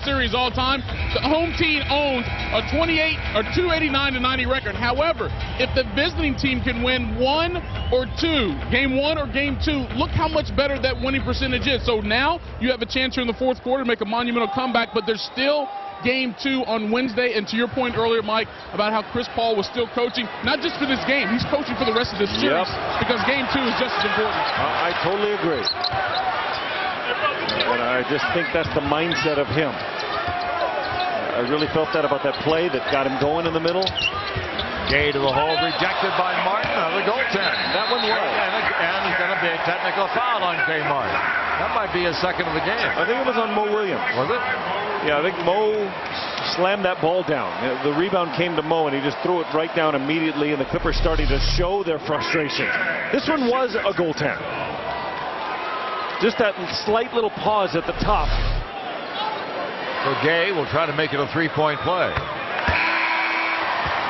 series all time. The home team owns a 289-90 record. However, if the visiting team can win 1 or 2, game 1 or game 2, look how much better that winning percentage is. So now you have a chance here in the fourth quarter to make a monumental comeback, but there's still game 2 on Wednesday. And to your point earlier, Mike, about how Chris Paul was still coaching, not just for this game, he's coaching for the rest of this series, because game 2 is just as important. I totally agree. And I just think that's the mindset of him. I really felt that about that play that got him going in the middle. Gay to the hole, rejected by Martin on the goaltend. That one was. And it's going to be a technical foul on Kay Martin. That might be his second of the game. I think it was on Mo Williams. Was it? Yeah, I think Mo slammed that ball down. The rebound came to Mo, and he just threw it right down immediately, and the Clippers started to show their frustration. This one was a goaltend. Just that slight little pause at the top. So Gay will try to make it a three-point play.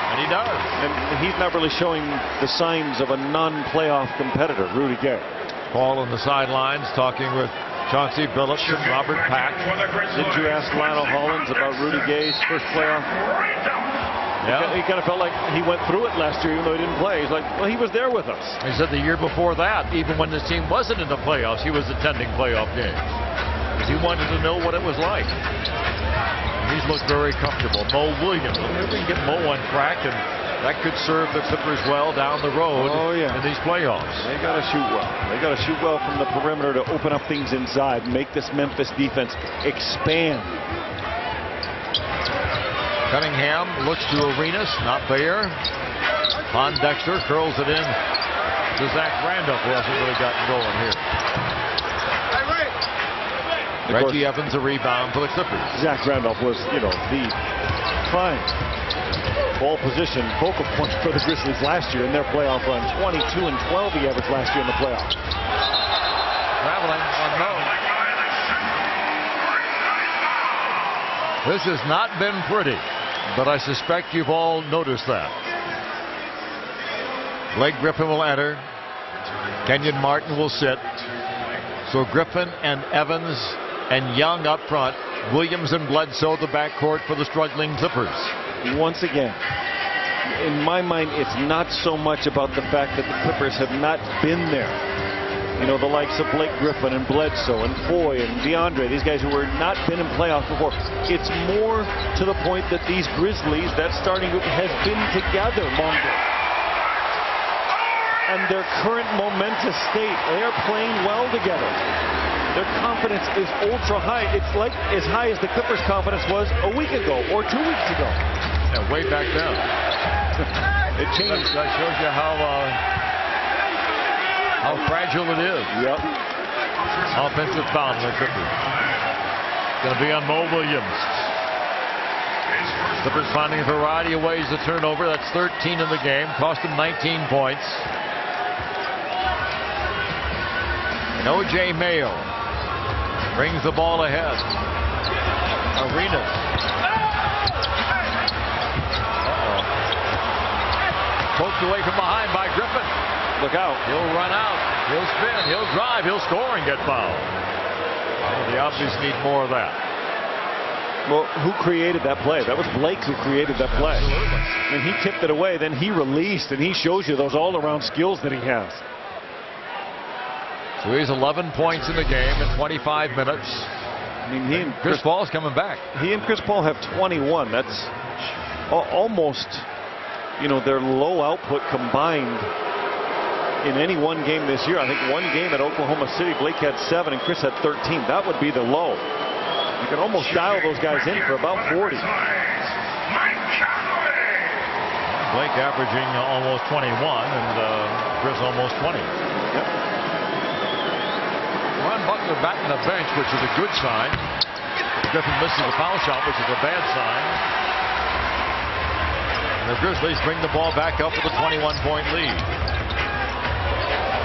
And he does. And he's not really showing the signs of a non-playoff competitor, Rudy Gay. Paul on the sidelines talking with Chauncey Billups and Robert Pack. Did you ask Lionel Hollins about Rudy Gay's first playoff? Yeah. He kind of felt like he went through it last year, even though he didn't play. He's like, well, he was there with us. He said the year before that, even when this team wasn't in the playoffs, he was attending playoff games. Because he wanted to know what it was like. He's looked very comfortable. Mo Williams, if we can get Mo on track, and that could serve the Clippers well down the road in these playoffs. They got to shoot well. They got to shoot well from the perimeter to open up things inside, make this Memphis defense expand. Cunningham looks to Arenas, not there. Dexter curls it in to Zach Randolph, who hasn't really gotten going here. Reggie Evans a rebound for the Clippers. Zach Randolph was, the prime ball position focal point for the Grizzlies last year in their playoff run. 22 and 12 he averaged last year in the playoffs. Traveling on Mo. This has not been pretty, but I suspect you've all noticed that. Blake Griffin will enter. Kenyon Martin will sit. So Griffin and Evans and Young up front. Williams and Bledsoe the backcourt for the struggling Clippers. Once again, in my mind, it's not so much about the fact that the Clippers have not been there. The likes of Blake Griffin and Bledsoe and Foy and DeAndre, these guys who were not been in playoffs before. It's more to the point that these Grizzlies, that starting group, has been together longer. And their current momentous state, they are playing well together. Their confidence is ultra high. It's like as high as the Clippers' confidence was a week ago or 2 weeks ago. Yeah, way back then. It changed. That shows you how fragile it is. Yep. Offensive foul on the Clippers. Going to be on Mo Williams. Clippers finding a variety of ways to turn over. That's 13 in the game. Cost them 19 points. And O.J. Mayo brings the ball ahead. Arenas. Poked away from behind by Griffin. Look out. He'll run out. He'll spin. He'll drive. He'll score and get fouled. Well, the obviously need more of that. Well, who created that play? That was Blake who created that play. Absolutely. I mean, he tipped it away, then he released, and he shows you those all-around skills that he has. So he's 11 points in the game in 25 minutes. I mean, he and Chris Paul's coming back. He and Chris Paul have 21. That's almost, their low output combined in any one game this year. I think one game at Oklahoma City, Blake had 7 and Chris had 13. That would be the low. You can almost dial those guys in for about 40. Blake averaging almost 21 and Chris almost 20. Yep. Ron Butler back on the bench, which is a good sign. Griffin misses a foul shot, which is a bad sign. And the Grizzlies bring the ball back up with a 21-point lead.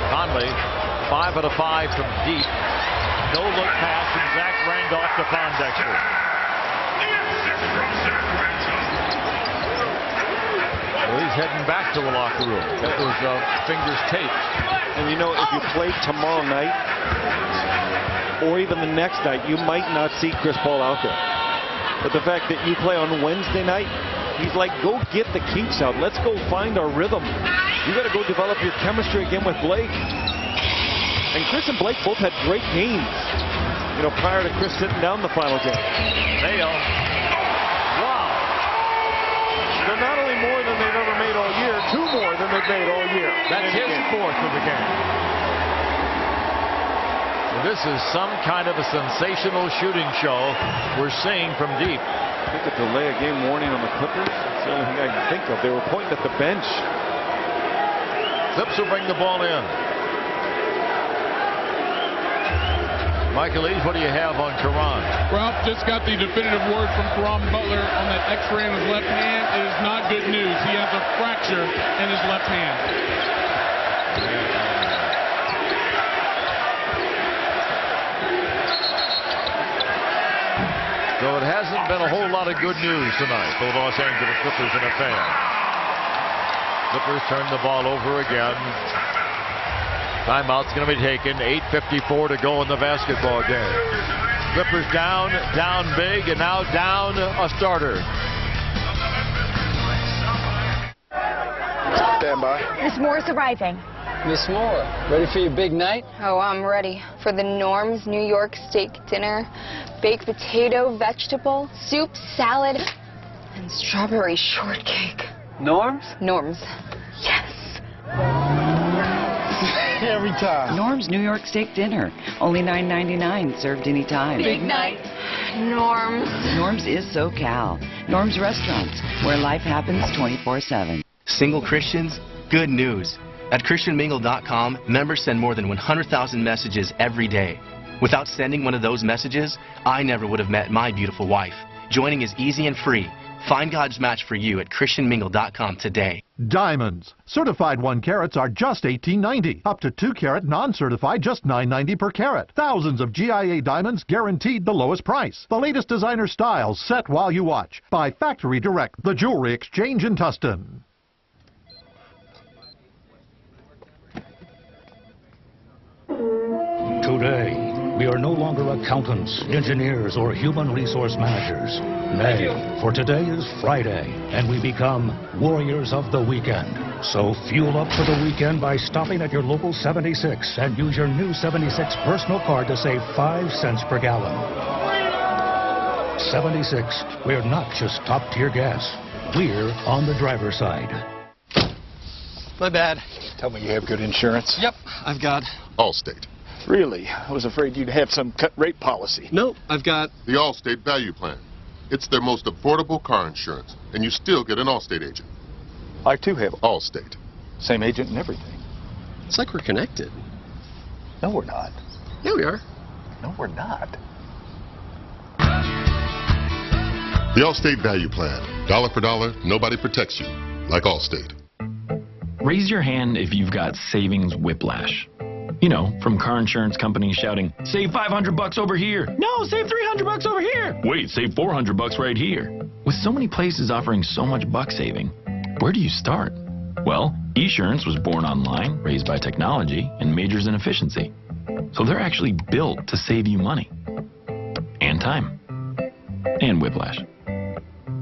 Conley, 5 out of 5 from deep. No look pass from Zach Randolph to Dexter. Well, he's heading back to the locker room. That was fingers taped. And if you play tomorrow night or even the next night, you might not see Chris Paul out there. But the fact that you play on Wednesday night, he's like, go get the kinks out. Let's go find our rhythm. You got to go develop your chemistry again with Blake. And Chris and Blake both had great games, you know, prior to Chris sitting down the final game. Mayo. Wow. They're not only more than they've ever made all year, 2 more than they've made all year. That's his 4th of the game. This is some kind of a sensational shooting show we're seeing from deep. I think a delay of game warning on the Clippers. That's the only thing I can think of. They were pointing at the bench. Clips will bring the ball in. Michael Eaves, what do you have on Caron? Ralph just got the definitive word from Caron Butler on that X-ray on his left hand. It is not good news. He has a fracture in his left hand. So it hasn't been a whole lot of good news tonight for the Los Angeles Clippers and a fan. Clippers turn the ball over again. Timeout's going to be taken. 8:54 to go in the basketball game. Clippers down big, and now down a starter. Stand by. Miss Moore's arriving. Miss Moore, ready for your big night? Oh, I'm ready for the Norm's New York steak dinner. Baked potato, vegetable, soup, salad, and strawberry shortcake. Norm's? Norm's. Yes. Every time. Norm's New York steak dinner. Only $9.99, served anytime. Big night. Norm's. Norm's is SoCal. Norm's Restaurants, where life happens 24/7. Single Christians, good news. At ChristianMingle.com, members send more than 100,000 messages every day. Without sending one of those messages, I never would have met my beautiful wife. Joining is easy and free. Find God's match for you at ChristianMingle.com today. Diamonds. Certified 1 carats are just $18.90. Up to 2 carat non-certified, just $9.90 per carat. Thousands of GIA diamonds, guaranteed the lowest price. The latest designer styles set while you watch. By Factory Direct, the Jewelry Exchange in Tustin. Today, we are no longer accountants, engineers, or human resource managers. Nay, for today is Friday, and we become warriors of the weekend. So fuel up for the weekend by stopping at your local 76 and use your new 76 personal card to save 5 cents per gallon. 76, we're not just top-tier gas. We're on the driver's side. My bad. Tell me you have good insurance. Yep, I've got... Allstate. Really? I was afraid you'd have some cut rate policy. No, I've got... The Allstate Value Plan. It's their most affordable car insurance, and you still get an Allstate agent. I too have Allstate. same agent and everything. It's like we're connected. No, we're not. Yeah, we are. No, we're not. The Allstate Value Plan. Dollar for dollar, nobody protects you like Allstate. Raise your hand if you've got savings whiplash. You know, from car insurance companies shouting, save $500 over here. No, save $300 over here. Wait, save $400 right here. With so many places offering so much buck saving, where do you start? Well, Esurance was born online, raised by technology, and majors in efficiency. So they're actually built to save you money. And time. And whiplash.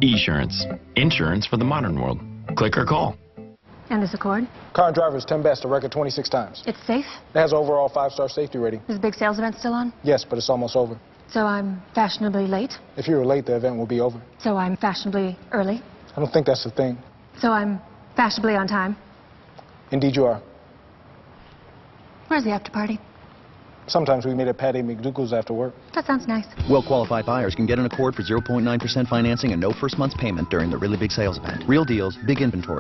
Esurance. Insurance for the modern world. Click or call. And this Accord? Car and driver's 10 best, a record 26 times. It's safe? It has overall 5-star safety rating. Is the big sales event still on? Yes, but it's almost over. So I'm fashionably late? If you were late, the event will be over. So I'm fashionably early? I don't think that's the thing. So I'm fashionably on time? Indeed you are. Where's the after party? Sometimes we meet at Patty McDougal's after work. That sounds nice. Well-qualified buyers can get an Accord for 0.9% financing and no first month's payment during the really big sales event. Real deals, big inventory.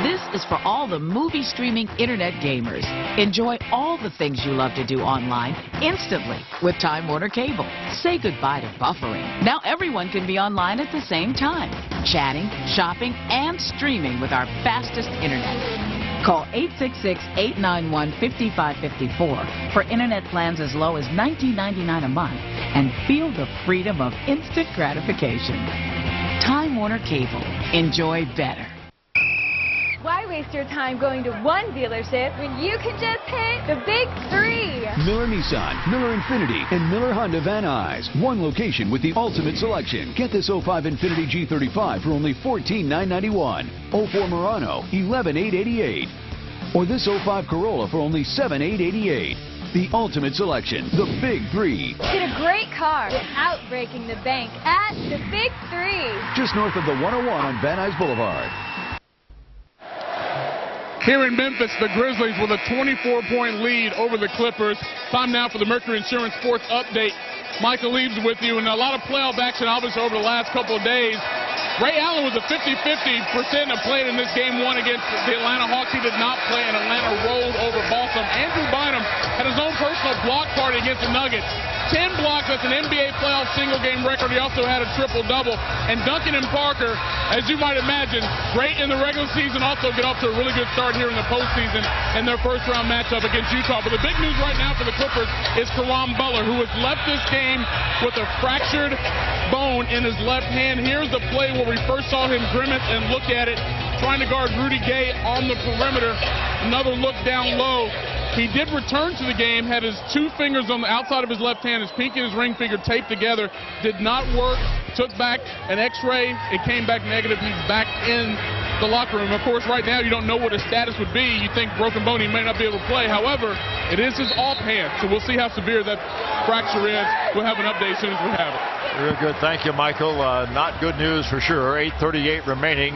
This is for all the movie streaming internet gamers. Enjoy all the things you love to do online instantly with Time Warner Cable. Say goodbye to buffering. Now everyone can be online at the same time, chatting, shopping, and streaming with our fastest internet. Call 866-891-5554 for internet plans as low as $19.99 a month and feel the freedom of instant gratification. Time Warner Cable. Enjoy better. Why waste your time going to one dealership when you can just hit the big three? Miller Nissan, Miller Infiniti, and Miller Honda Van Nuys. One location with the ultimate selection. Get this 05 Infiniti G35 for only $14,991. 04 Murano, $11,888. Or this 05 Corolla for only $7,888. The ultimate selection, the Big Three. Get a great car without breaking the bank at the Big Three. Just north of the 101 on Van Nuys Boulevard. Here in Memphis, the Grizzlies with a 24-point lead over the Clippers. Time now for the Mercury Insurance Sports Update. Michael Leaves with you, and a lot of playoff action obviously over the last couple of days. Ray Allen was a 50-50% of playing in this game one against the Atlanta Hawks. He did not play, and Atlanta rolled over Boston. Andrew Bynum had his own personal block party against the Nuggets. 10 blocks, that's an NBA playoff single-game record. He also had a triple-double. And Duncan and Parker, as you might imagine, great in the regular season, also get off to a really good start here in the postseason in their first-round matchup against Utah. But the big news right now for the Clippers is Caron Butler, who has left this game with a fractured bone in his left hand. Here's the play where we first saw him grimace and look at it, trying to guard Rudy Gay on the perimeter. Another look down low. He did return to the game, had his two fingers on the outside of his left hand, his pinky and his ring finger taped together. Did not work. Took back an x-ray. It came back negative. He's back in the locker room. Of course, right now you don't know what his status would be. You think broken bone, he may not be able to play. However, it is his off hand, so we'll see how severe that fracture is. We'll have an update as soon as we have it. Real good. Thank you, Michael. Not good news for sure. 8:38 remaining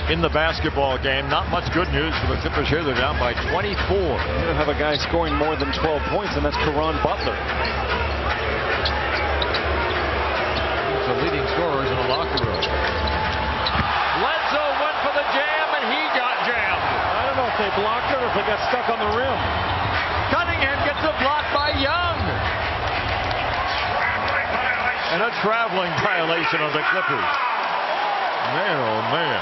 in the basketball game. Not much good news for the Clippers here. They're down by 24. You don't have a guy scoring more than 12 points, and that's Caron Butler. The leading scorers in the locker room. Bledsoe went for the jam, and he got jammed. I don't know if they blocked it or if they got stuck on the rim. Cunningham gets a block by Young. And a traveling violation of the Clippers. Man, oh man.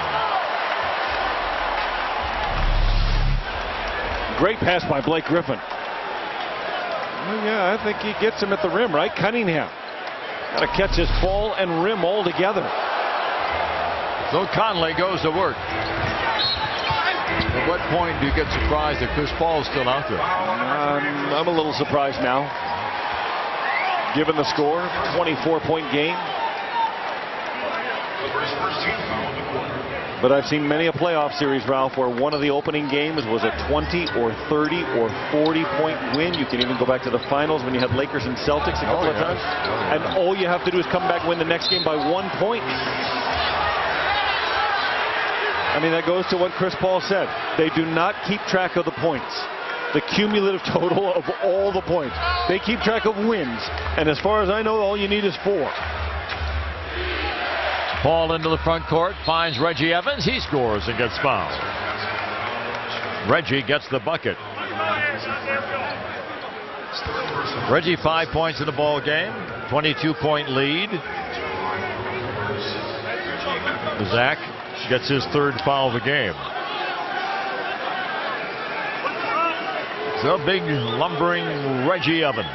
Great pass by Blake Griffin. Well, yeah, I think he gets him at the rim, right? Cunningham. Got to catch his ball and rim all together. So Conley goes to work. At what point do you get surprised that Chris Paul's still out there? I'm a little surprised now. Given the score, 24-point game. But I've seen many a playoff series, Ralph, where one of the opening games was a 20 or 30 or 40-point win. You can even go back to the finals when you had Lakers and Celtics a couple of times. And all you have to do is come back and win the next game by 1 point. I mean, that goes to what Chris Paul said. They do not keep track of the points. The cumulative total of all the points. They keep track of wins. And as far as I know, all you need is 4. Paul into the front court, finds Reggie Evans. He scores and gets fouled. Reggie gets the bucket. Reggie 5 points in the ball game. 22-point lead. Zach gets his 3rd foul of the game. So big lumbering Reggie Evans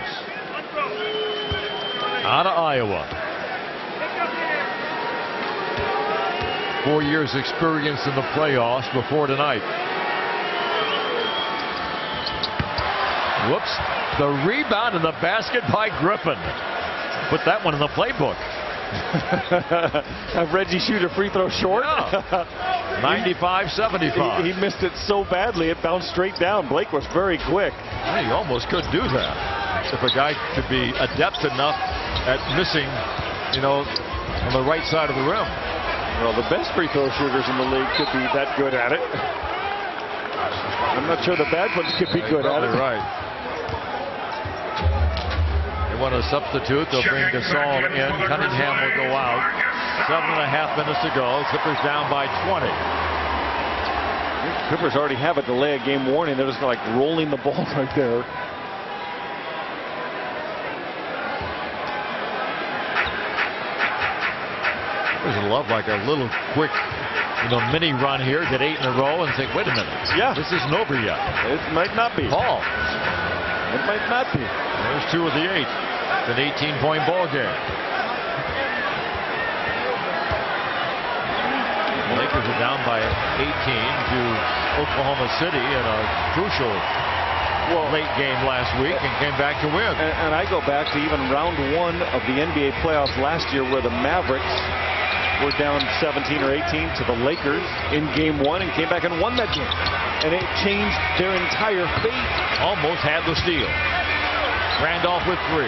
out of Iowa. 4 years experience in the playoffs before tonight. Whoops. The rebound in the basket by Griffin. Put that one in the playbook. Have Reggie shoot a free throw short? Yeah. 95-75. He missed it so badly it bounced straight down. Blake was very quick. Well, he almost could do that. If a guy could be adept enough at missing, on the right side of the rim. Well, the best free throw shooters in the league could be that good at it. I'm not sure the bad ones could be good at it. Right. They want to substitute. They'll bring Gasol in. Cunningham will go out. 7.5 minutes to go. Clippers down by 20. Clippers already have a delay of game warning. They're just like rolling the ball right there. Clippers love like a little quick, mini run here. Get 8 in a row and think, wait a minute. Yeah. This isn't over yet. It might not be. Paul. It might not be. There's 2 of the 8. It's an 18-point ball game. Lakers are down by 18 to Oklahoma City in a crucial late game last week and came back to win. And I go back to even round 1 of the NBA playoffs last year where the Mavericks were down 17 or 18 to the Lakers in game 1 and came back and won that game. And it changed their entire fate. Almost had the steal. Randolph with 3.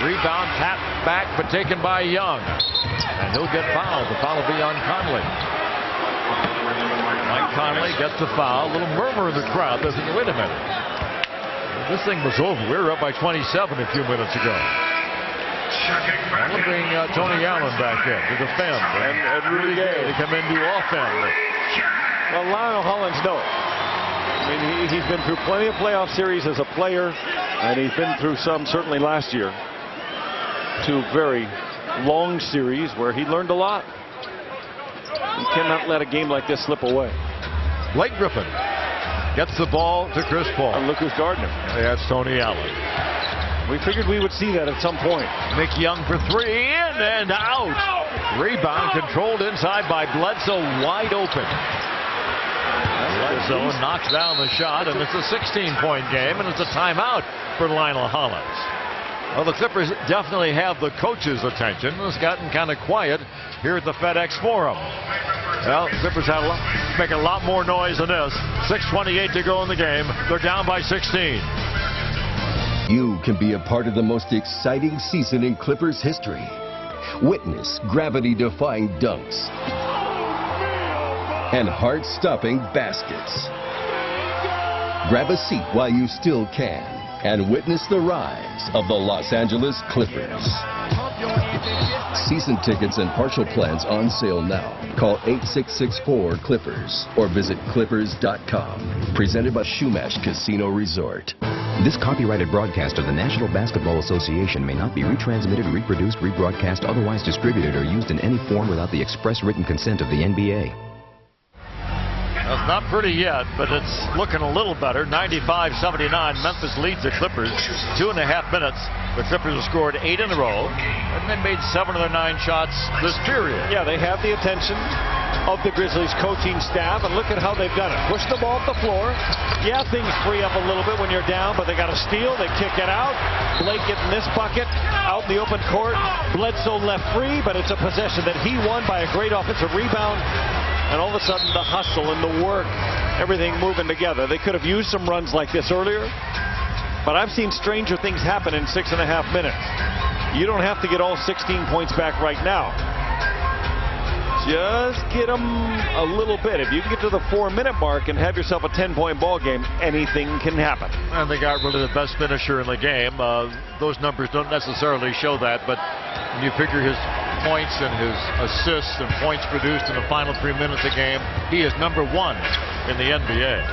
Rebound tapped back but taken by Young. And he'll get fouled. The foul will be on Conley. Mike Conley gets the foul. A little murmur in the crowd. They're thinking, wait a minute. This thing was over. We were up by 27 a few minutes ago. I'm going to bring Tony Allen back in to defend. And Rudy Gay to come in to offend. Well, Lionel Hollins knows. I mean, he's been through plenty of playoff series as a player, and he's been through some certainly last year. 2 very long series where he learned a lot. You cannot let a game like this slip away. Blake Griffin gets the ball to Chris Paul. And look who's guarding him. That's Tony Allen. We figured we would see that at some point. Nick Young for 3, in and out. Rebound controlled inside by Bledsoe, wide open. Bledsoe knocks down the shot, and it's a 16-point game, and it's a timeout for Lionel Hollins. Well, the Clippers definitely have the coach's attention. It's gotten kind of quiet here at the FedEx Forum. Well, Clippers have make a lot more noise than this. 6:28 to go in the game. They're down by 16. You can be a part of the most exciting season in Clippers history. Witness gravity-defying dunks and heart-stopping baskets. Grab a seat while you still can and witness the rise of the Los Angeles Clippers. Season tickets and partial plans on sale now. Call 8664-CLIPPERS or visit clippers.com. Presented by Shumash Casino Resort. This copyrighted broadcast of the National Basketball Association may not be retransmitted, reproduced, rebroadcast, otherwise distributed, or used in any form without the express written consent of the NBA. Well, it's not pretty yet, but it's looking a little better. 95-79. Memphis leads the Clippers. 2.5 minutes. The Clippers have scored 8 in a row, and they made 7 of their 9 shots this period. Yeah, they have the attention of the Grizzlies coaching staff, and look at how they've done it. Push the ball up the floor. Yeah, things free up a little bit when you're down, but they got a steal. They kick it out. Blake getting this bucket out in the open court. Bledsoe left free, but it's a possession that he won by a great offensive rebound. And all of a sudden, the hustle and the work, everything moving together. They could have used some runs like this earlier, but I've seen stranger things happen in 6.5 minutes. You don't have to get all 16 points back right now. Just get them a little bit. If you can get to the 4-minute mark and have yourself a 10-point ball game, anything can happen. And they got really the best finisher in the game. Those numbers don't necessarily show that, but when you figure his points and his assists and points produced in the final 3 minutes of the game, he is #1 in the NBA.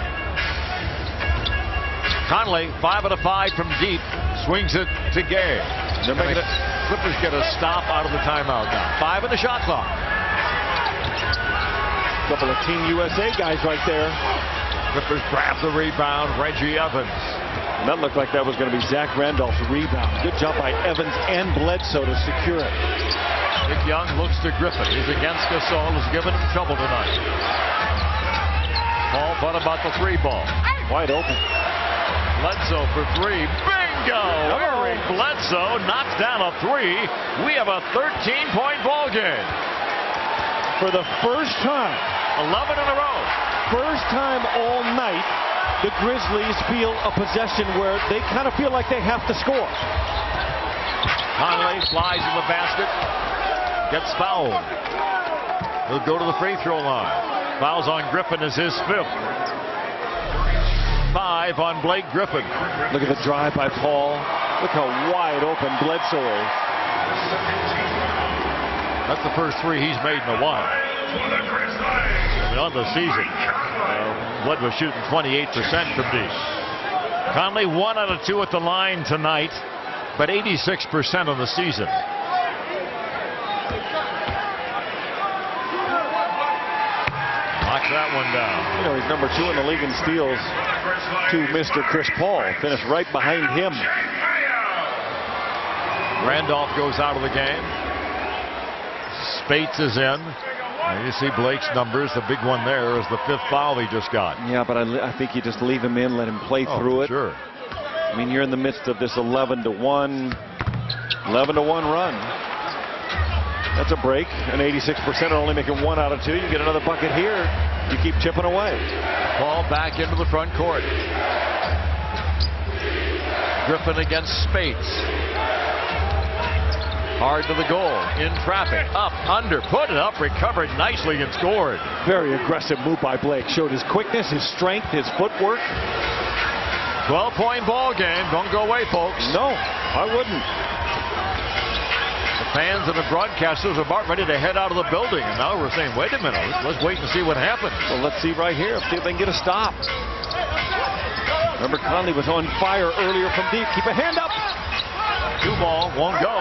Conley, 5 out of 5 from deep, swings it to Gay. They're making it. Clippers get a stop out of the timeout now. 5 in the shot clock. Couple of Team USA guys right there. Clippers grab the rebound. Reggie Evans. And that looked like that was going to be Zach Randolph's rebound. Good job by Evans and Bledsoe to secure it. Nick Young looks to Griffin. He's against Gasol. He's given him trouble tonight. Paul, what about the 3 ball? Wide open. Bledsoe for 3. Bingo! Eric Bledsoe knocks down a 3. We have a 13-point ball game. For the first time. 11 in a row. First time all night, the Grizzlies feel a possession where they kind of feel like they have to score. Conley flies in the basket. Gets fouled. He'll go to the free throw line. Fouls on Griffin is his 5th. 5 on Blake Griffin. Look at the drive by Paul. Look how wide open Bledsoe is. That's the first 3 he's made in a while. On the season, Blood was shooting 28% from deep. Conley 1 out of 2 at the line tonight, but 86% on the season. Knocks that one down. You know, he's #2 in the league in steals to Mr. Chris Paul. Finished right behind him. Randolph goes out of the game. Spates is in. Now you see Blake's numbers. The big one there is the 5th foul he just got. Yeah, but I think you just leave him in, let him play through it. Sure. I mean, you're in the midst of this 11-1 run. That's a break. An 86% are only making 1 out of 2. You get another bucket here. You keep chipping away. Ball back into the front court. Griffin against Spates. Hard to the goal. In traffic. Up, under, put it up, recovered nicely and scored. Very aggressive move by Blake. Showed his quickness, his strength, his footwork. 12-point ball game. Don't go away, folks. No, I wouldn't. The fans and the broadcasters are about ready to head out of the building. And now we're saying, wait a minute, let's wait and see what happens. Well, let's see right here. See if they can get a stop. Remember, Conley was on fire earlier from deep. Keep a hand up. 2 ball, won't go.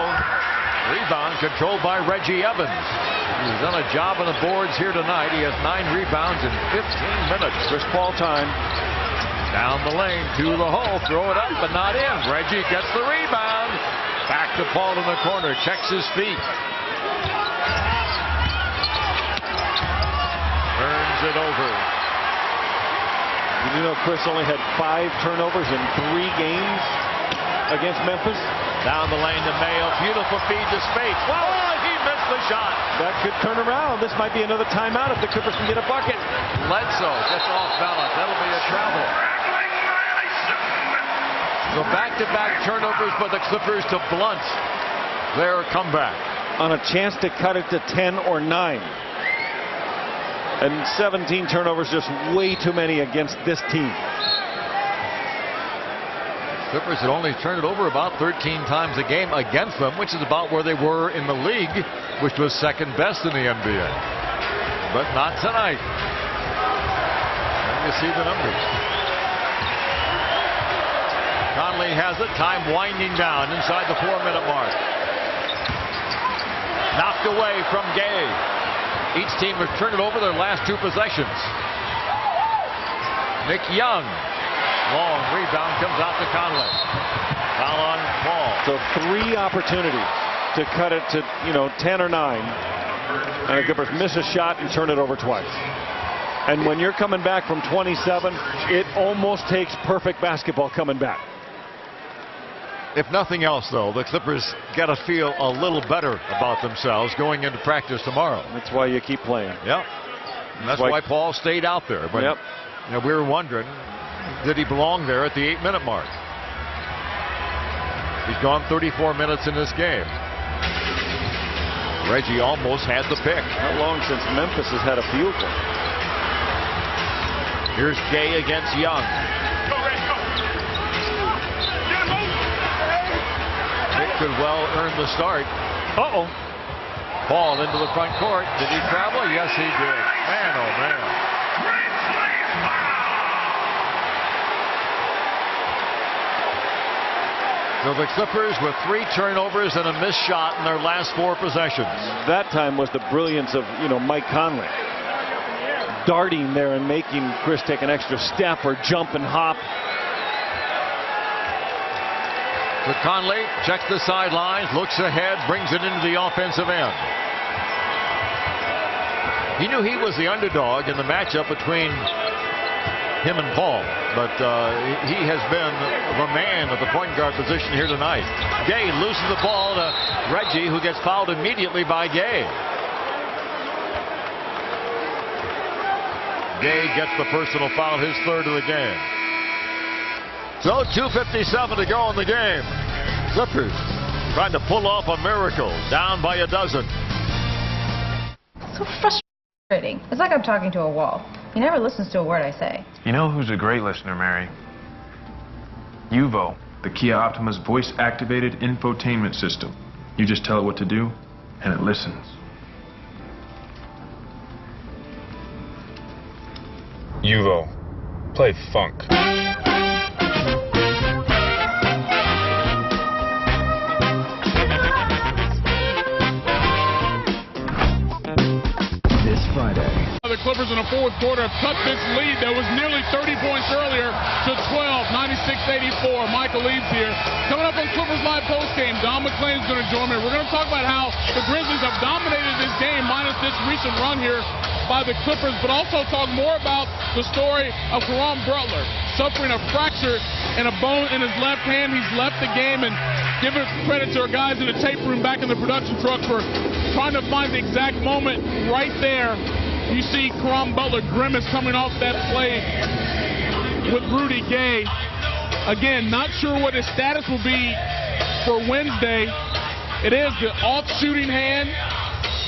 Rebound controlled by Reggie Evans. He's done a job on the boards here tonight. He has 9 rebounds in 15 minutes. Chris Paul time. Down the lane to the hole. Throw it up, but not in. Reggie gets the rebound. Back to Paul in the corner. Checks his feet. Turns it over. Did you know Chris only had 5 turnovers in 3 games against Memphis? Down the lane to Mayo. Beautiful feed to Spates. Oh, he missed the shot. That could turn around. This might be another timeout if the Clippers can get a bucket. Bledsoe gets off balance. That'll be a travel. So back-to-back turnovers for the Clippers to blunt their comeback. On a chance to cut it to 10 or 9. And 17 turnovers, just way too many against this team. Clippers had only turned it over about 13 times a game against them, which is about where they were in the league, which was second best in the NBA. But not tonight. And you see the numbers. Conley has it. Time winding down inside the 4-minute mark. Knocked away from Gay. Each team has turned it over their last 2 possessions. Nick Young. Long rebound comes out to Conley. Foul on Paul. So 3 opportunities to cut it to, 10 or 9. And the Clippers miss a shot and turn it over twice. And when you're coming back from 27, it almost takes perfect basketball coming back. If nothing else, though, the Clippers got to feel a little better about themselves going into practice tomorrow. That's why you keep playing. Yep. And that's why Paul stayed out there. But yep. We were wondering, did he belong there at the 8-minute mark? He's gone 34 minutes in this game. Reggie almost had the pick. How long since Memphis has had a field goal? Here's Gay against Young. It could well earn the start. Uh-oh. Paul into the front court. Did he travel? Yes, he did. Man, oh, man. So the Clippers with 3 turnovers and a missed shot in their last 4 possessions. That time was the brilliance of, Mike Conley. Darting there and making Chris take an extra step or jump and hop. But Conley checks the sidelines, looks ahead, brings it into the offensive end. He knew he was the underdog in the matchup between him and Paul, but he has been the man at the point guard position here tonight. Gay loses the ball to Reggie, who gets fouled immediately by Gay. Gay gets the personal foul, his 3rd of the game. So 2:57 to go in the game. Clippers trying to pull off a miracle, down by a dozen. So frustrating. It's like I'm talking to a wall. He never listens to a word I say. You know who's a great listener, Mary? Uvo, the Kia Optima's voice-activated infotainment system. You just tell it what to do, and it listens. Uvo, play funk. The Clippers in the 4th quarter have cut this lead that was nearly 30 points earlier to 12, 96-84. Michael Eaves here. Coming up on Clippers Live postgame, Don McClain's going to join me. We're going to talk about how the Grizzlies have dominated this this recent run here by the Clippers, but also talk more about the story of Caron Butler suffering a fracture and a bone in his left hand. He's left the game, and giving credit to our guys in the tape room back in the production truck for trying to find the exact moment. Right there, you see Caron Butler grimace coming off that play with Rudy Gay. Again, not sure what his status will be for Wednesday. It is the off shooting hand.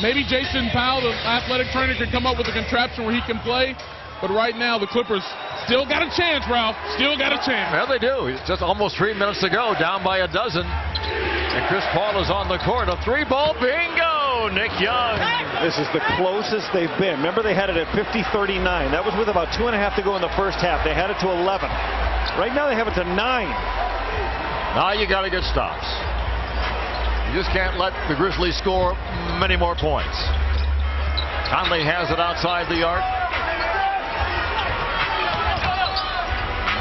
Maybe Jason Powell, the athletic trainer, could come up with a contraption where he can play. But right now, the Clippers still got a chance, Ralph. Still got a chance. Well, they do. It's just almost 3 minutes to go, down by a dozen. And Chris Paul is on the court. A three-ball bingo, Nick Young. This is the closest they've been. Remember, they had it at 50-39. That was with about 2.5 to go in the first half. They had it to 11. Right now, they have it to 9. Now you got to get stops. You just can't let the Grizzlies score many more points. Conley has it outside the arc.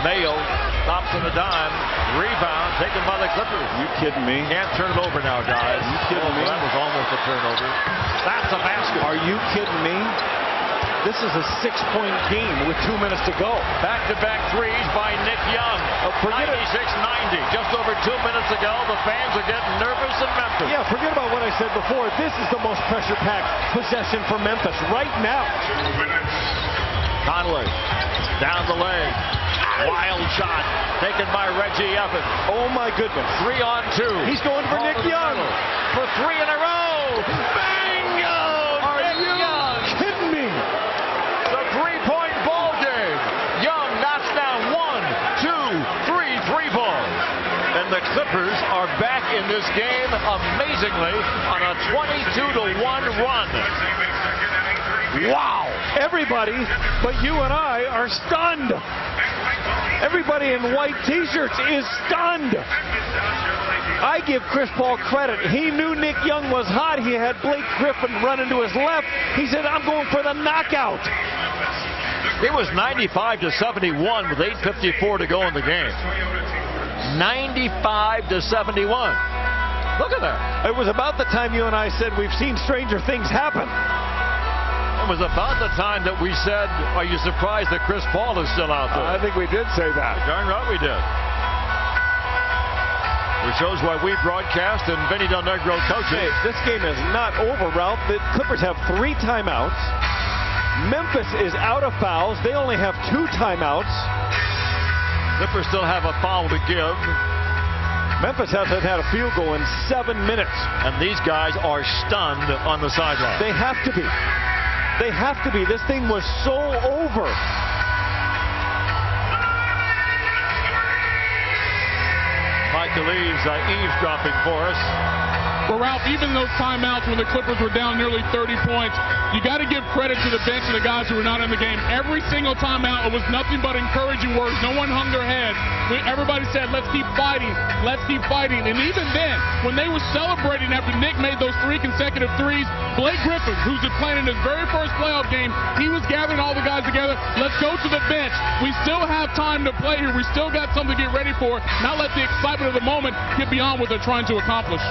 Mayo stops on a dime. Rebound taken by the Clippers. You kidding me? Can't turn it over now, guys. You kidding me? That was almost a turnover. That's a basket. Are you kidding me? This is a 6-point game with 2 minutes to go. Back-to-back threes by Nick Young. 96-90. Just over 2 minutes ago, the fans are getting nervous in Memphis. Yeah, forget about what I said before. This is the most pressure-packed possession for Memphis right now. Conley down the lane. Wild shot taken by Reggie Evans. Oh, my goodness. 3 on 2. He's going for Nick Young. For 3 in a row. Bingo! Are you kidding me? The 3-point ball game. Young knocks down 1, 2, 3 3 balls. And the Clippers are back in this game, amazingly, on a 22-1 run. Wow. Everybody but you and I are stunned. Everybody in white T-shirts is stunned. I give Chris Paul credit. He knew Nick Young was hot. He had Blake Griffin running to his left. He said, I'm going for the knockout. It was 95-71 with 8:54 to go in the game. 95-71. Look at that. It was about the time you and I said we've seen stranger things happen. It was about the time that we said, are you surprised that Chris Paul is still out there? I think we did say that. Darn right we did. Which shows why we broadcast and Vinny Del Negro coaches. Hey, this game is not over, Ralph. The Clippers have 3 timeouts. Memphis is out of fouls. They only have 2 timeouts. Clippers still have a foul to give. Memphis hasn't had a field goal in 7 minutes. And these guys are stunned on the sideline. They have to be. They have to be. This thing was so over. Mike Leaves eavesdropping for us. Well, Ralph, even those timeouts when the Clippers were down nearly 30 points, you got to give credit to the bench and the guys who were not in the game. Every single timeout, it was nothing but encouraging words. No one hung their head. Everybody said, let's keep fighting. Let's keep fighting. And even then, when they were celebrating after Nick made those 3 consecutive threes, Blake Griffin, who's playing in his very first playoff game, he was gathering all the guys together. Let's go to the bench. We still have time to play here. We still got something to get ready for. Not let the excitement of the moment get beyond what they're trying to accomplish.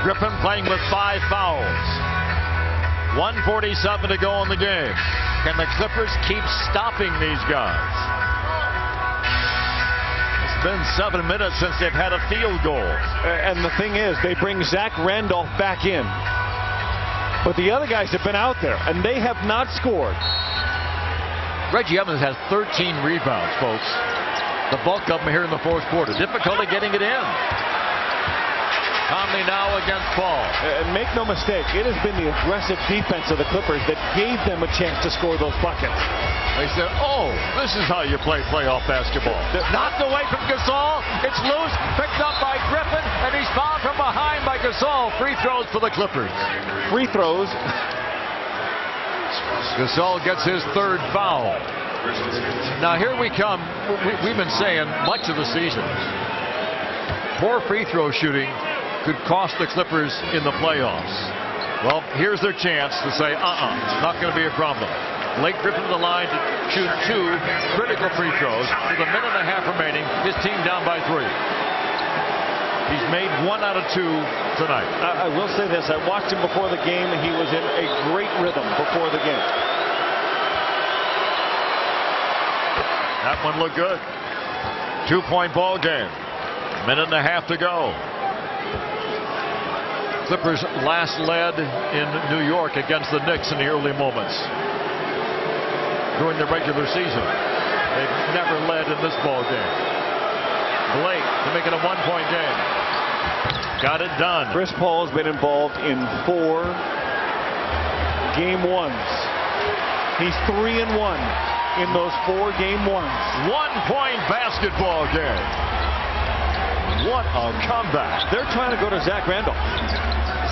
Griffin playing with 5 fouls. 1:47 to go in the game. Can the Clippers keep stopping these guys? It's been 7 minutes since they've had a field goal. And the thing is, they bring Zach Randolph back in. But the other guys have been out there, and they have not scored. Reggie Evans has 13 rebounds, folks. The bulk of them here in the fourth quarter. Difficulty getting it in. Conley now against Paul. And make no mistake, it has been the aggressive defense of the Clippers that gave them a chance to score those buckets. They said, oh, this is how you play playoff basketball. Knocked away from Gasol. It's loose. Picked up by Griffin. And he's fouled from behind by Gasol. Free throws for the Clippers. Free throws. Gasol gets his 3rd foul. Now here we come. We've been saying much of the season, poor free throw shooting could cost the Clippers in the playoffs. Well, here's their chance to say, not going to be a problem. Blake Griffin to the line to shoot 2 critical free throws with 1.5 minutes remaining. His team down by 3. He's made 1 out of 2 tonight. I will say this. I watched him before the game, and he was in a great rhythm before the game. That one looked good. 2-point ball game. Minute and a half to go. Clippers last led in New York against the Knicks in the early moments during the regular season. They've never led in this ball game. Blake to make it a 1-point game. Got it done. Chris Paul has been involved in 4 game 1s. He's 3-1 in those 4 game 1s. 1-point basketball game. What a comeback. They're trying to go to Zach Randolph.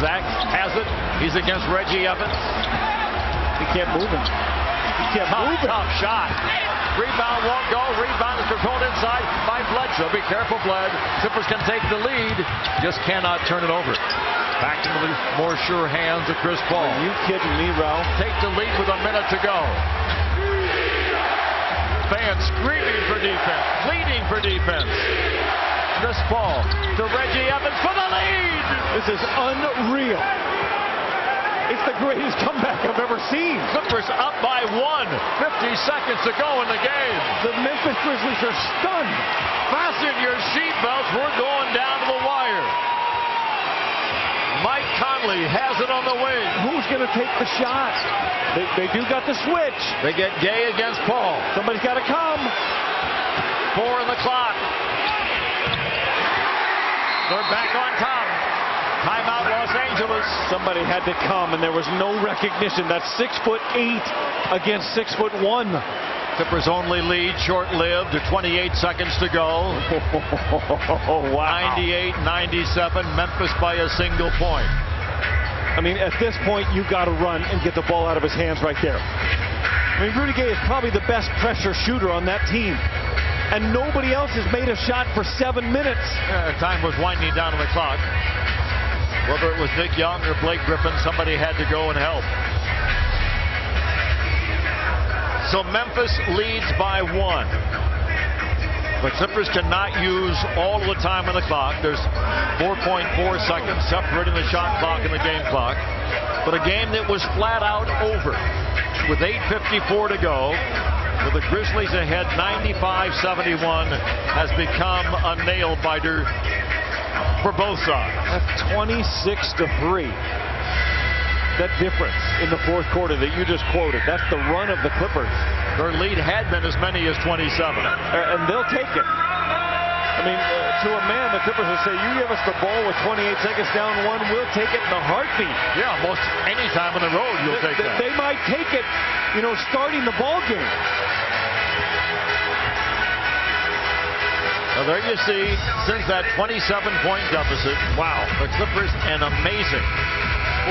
Zach has it. He's against Reggie Evans. He can't move him. He can't move him. Tough shot. Rebound won't go. Rebound is controlled inside by Bledsoe. Be careful, Bled. Clippers can take the lead. Just cannot turn it over. Back to the more sure hands of Chris Paul. Are you kidding me, Ralph? Take the lead with a minute to go. Fans screaming for defense, pleading for defense. Chris Paul to Reggie Evans for the lead. This is unreal. It's the greatest comeback I've ever seen. Clippers up by 1. 50 seconds to go in the game. The Memphis Grizzlies are stunned. Fasten your seatbelts. We're going down to the wire. Mike Conley has it on the wing. Who's going to take the shot? They do got the switch. They get Gay against Paul. Somebody's got to come. 4 on the clock. They're back on top. Timeout Los Angeles. Somebody had to come, and there was no recognition. That's 6'8" against 6'1". Clippers only lead, short-lived, 28 seconds to go. Oh, wow. 98-97, Memphis by a single point. I mean, at this point, you got to run and get the ball out of his hands right there. I mean, Rudy Gay is probably the best pressure shooter on that team. And nobody else has made a shot for 7 minutes. Time was winding down on the clock. Whether it was Nick Young or Blake Griffin, somebody had to go and help. So Memphis leads by 1. The Clippers cannot use all of the time on the clock. There's 4.4 seconds separating the shot clock and the game clock. But a game that was flat out over with 8:54 to go. With the Grizzlies ahead 95-71 has become a nail-biter for both sides. That's 26-3. That difference in the fourth quarter that you just quoted, that's the run of the Clippers. Their lead had been as many as 27. And they'll take it. I mean, to a man, the Clippers will say, you give us the ball with 28 seconds down 1, we'll take it in a heartbeat. Yeah, most any time on the road you'll take that. They might take it, you know, starting the ball game. Well, there you see, since that 27-point deficit, wow, the Clippers an amazing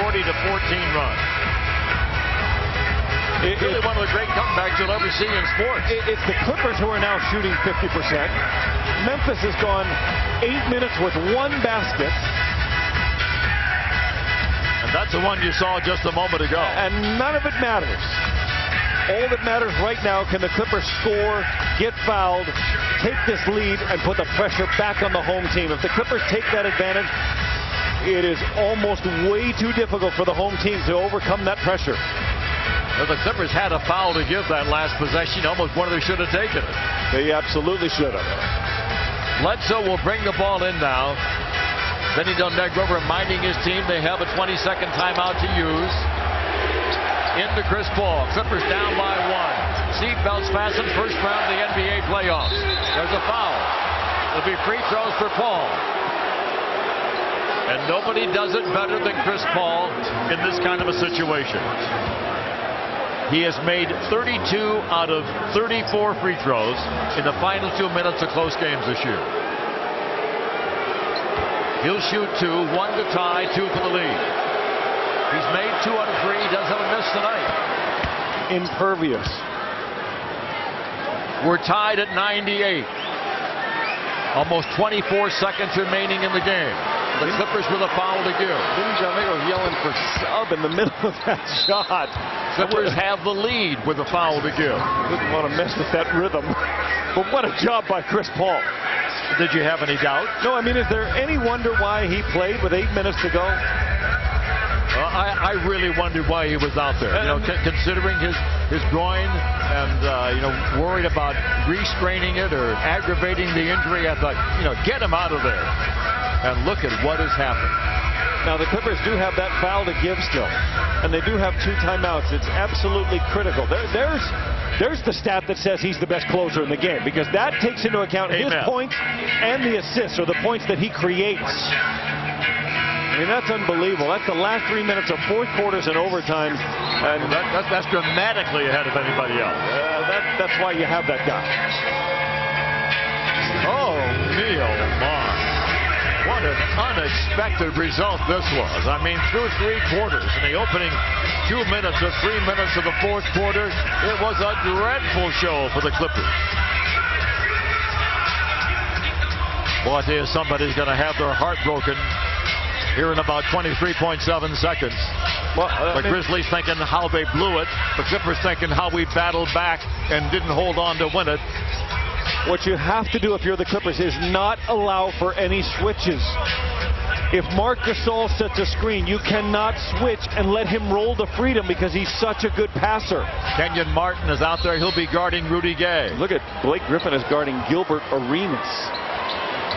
40-14 run. It's really one of the great comebacks you'll ever see in sports. It's the Clippers who are now shooting 50%. Memphis has gone 8 minutes with 1 basket. And that's the one you saw just a moment ago. And none of it matters. All that matters right now, can the Clippers score, get fouled, take this lead, and put the pressure back on the home team. If the Clippers take that advantage, it is almost way too difficult for the home team to overcome that pressure. Well, the Clippers had a foul to give that last possession. Almost one of them should have taken it. They absolutely should have. Bledsoe will bring the ball in now. Benny Del Negro reminding his team they have a 20-second timeout to use. Into Chris Paul. Clippers down by 1. Seatbelts fastened. First round of the NBA playoffs. There's a foul. It'll be free throws for Paul. And nobody does it better than Chris Paul in this kind of a situation. He has made 32 out of 34 free throws in the final 2 minutes of close games this year. He'll shoot 2, 1 to tie, 2 for the lead. He's made 2 out of 3. He does have a miss tonight. Impervious. We're tied at 98. Almost 24 seconds remaining in the game. The Clippers with a foul to give. Benny Del Negro yelling for sub in the middle of that shot. Clippers have the lead with a foul to give. Didn't want to mess with that rhythm. But what a job by Chris Paul. Did you have any doubt? No, I mean, is there any wonder why he played with 8 minutes to go? I really wondered why he was out there. You know, considering his groin and worried about restraining it or aggravating the injury, I thought, get him out of there. And look at what has happened. Now the Clippers do have that foul to give still, and they do have 2 timeouts. It's absolutely critical. There's the stat that says he's the best closer in the game, because that takes into account his points and the assists, or the points that he creates. I mean, that's unbelievable. That's the last 3 minutes of fourth quarters and overtime. And that's dramatically ahead of anybody else. That's why you have that guy. Oh, Neil, my. What an unexpected result this was. I mean, through 3 quarters, in the opening 2 minutes or 3 minutes of the fourth quarter, it was a dreadful show for the Clippers. Boy, I tell you, somebody's going to have their heart broken here in about 23.7 seconds. Well, the Grizzlies thinking how they blew it. The Clippers thinking how we battled back and didn't hold on to win it. What you have to do if you're the Clippers is not allow for any switches. If Marc Gasol sets a screen, you cannot switch and let him roll to freedom because he's such a good passer. Kenyon Martin is out there. He'll be guarding Rudy Gay. Look at Blake Griffin is guarding Gilbert Arenas.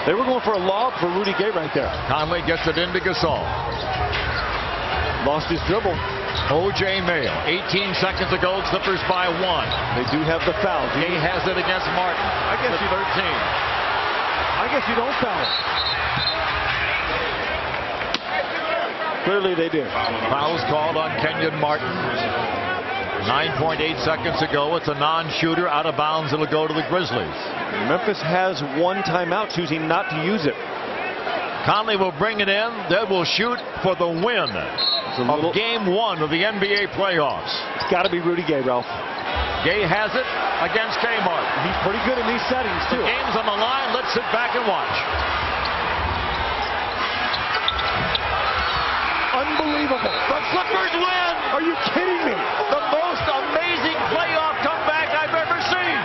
They were going for a lob for Rudy Gay right there. Conley gets it into Gasol. Lost his dribble. O.J. Mayo, 18 seconds ago, Clippers by 1. They do have the foul. Gay has it against Martin. I guess 13. I guess you don't foul. Clearly they did. Fouls called on Kenyon Martin. 9.8 seconds ago, it's a non-shooter, out of bounds. It'll go to the Grizzlies. Memphis has 1 timeout, choosing not to use it. Conley will bring it in. They will shoot for the win of Game 1 of the NBA playoffs. It's got to be Rudy Gay, Ralph. Gay has it against Kmart. He's pretty good in these settings, too. The game's on the line. Let's sit back and watch. Unbelievable. The Clippers win. Are you kidding me? The most amazing playoff comeback I've ever seen.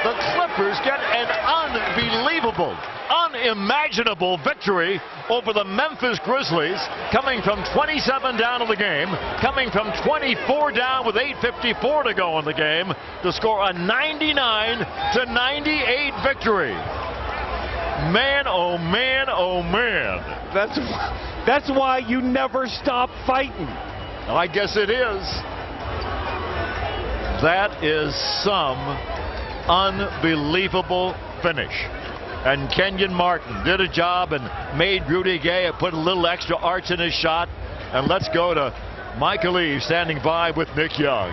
The Clippers get an unbelievable, unimaginable victory over the Memphis Grizzlies, coming from 27 down in the game, coming from 24 down with 8:54 to go in the game, to score a 99-98 victory. Man, oh man, oh man. That's why you never stop fighting. I guess it is. That is some unbelievable finish. And Kenyon Martin did a job and made Rudy Gay put a little extra arch in his shot. And let's go to Michael Eve standing by with Nick Young.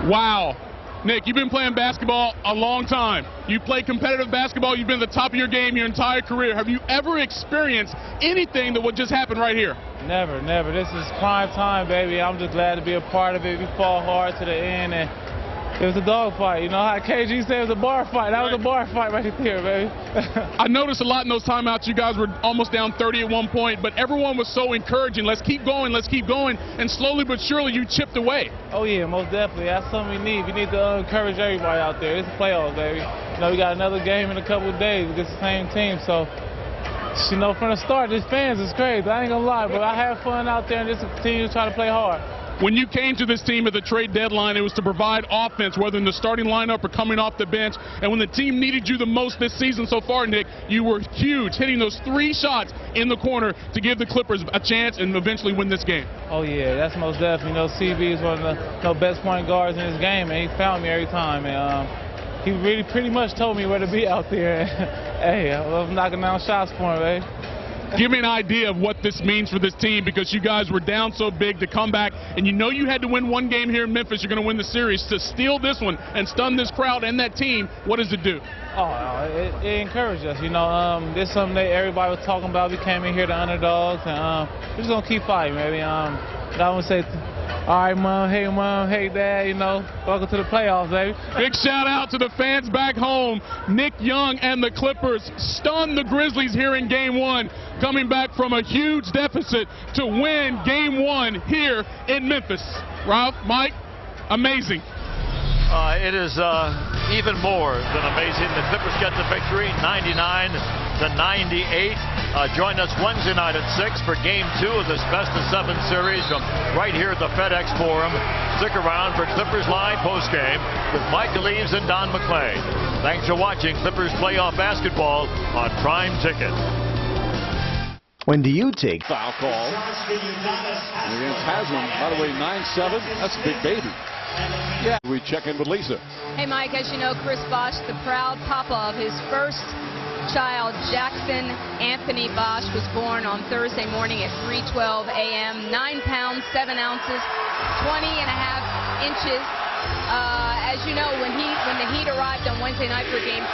Wow. Nick, you've been playing basketball a long time. You play competitive basketball. You've been at the top of your game your entire career. Have you ever experienced anything that would just happen right here? Never, never. This is prime time, baby. I'm just glad to be a part of it. We fought hard to the end, and it was a dog fight. You know how KG said it was a bar fight? That was a bar fight right there, baby. I noticed a lot in those timeouts. You guys were almost down 30 at one point, but everyone was so encouraging. Let's keep going, let's keep going. And slowly but surely you chipped away. Oh, yeah, most definitely. That's something we need. We need to encourage everybody out there. It's the playoffs, baby. You know, we got another game in a couple of days against the same team. So, you know, from the start, these fans is crazy. I ain't going to lie, but I have fun out there and just continue to try to play hard. When you came to this team at the trade deadline, it was to provide offense, whether in the starting lineup or coming off the bench. And when the team needed you the most this season so far, Nick, you were huge, hitting those 3 shots in the corner to give the Clippers a chance and eventually win this game. Oh, yeah, that's most definitely. You know, CB is one of the best point guards in this game, and he found me every time. And he really pretty much told me where to be out there. Hey, I was knocking down shots for him, baby. Give me an idea of what this means for this team, because you guys were down so big to come back, and you know you had to win one game here in Memphis. You're going to win the series. To steal this one and stun this crowd and that team, what does it do? Oh, it encouraged us. You know, this is something that everybody was talking about. We came in here the underdogs, and we're just going to keep fighting, baby. I want to say, all right, Mom, hey, Dad, you know, welcome to the playoffs, baby. Big shout out to the fans back home. Nick Young and the Clippers stunned the Grizzlies here in Game 1, coming back from a huge deficit to win Game 1 here in Memphis. Ralph, Mike, amazing. It is even more than amazing. The Clippers get the victory, 99-98. Join us Wednesday night at 6 for Game 2 of this best-of-7 series from right here at the FedEx Forum. Stick around for Clippers Live postgame with Mike Leaves and Don McClain. Thanks for watching Clippers playoff basketball on Prime Ticket. When do you take foul call against Haslam? By the way, 9-7. That's a big baby. Yeah. We check in with Lisa. Hey, Mike, as you know, Chris Bosh, the proud papa of his first child, Jackson Anthony Bosh, was born on Thursday morning at 3:12 a.m. 9 pounds, 7 ounces, 20.5 inches. As you know, when the Heat arrived on Wednesday night for Game 3,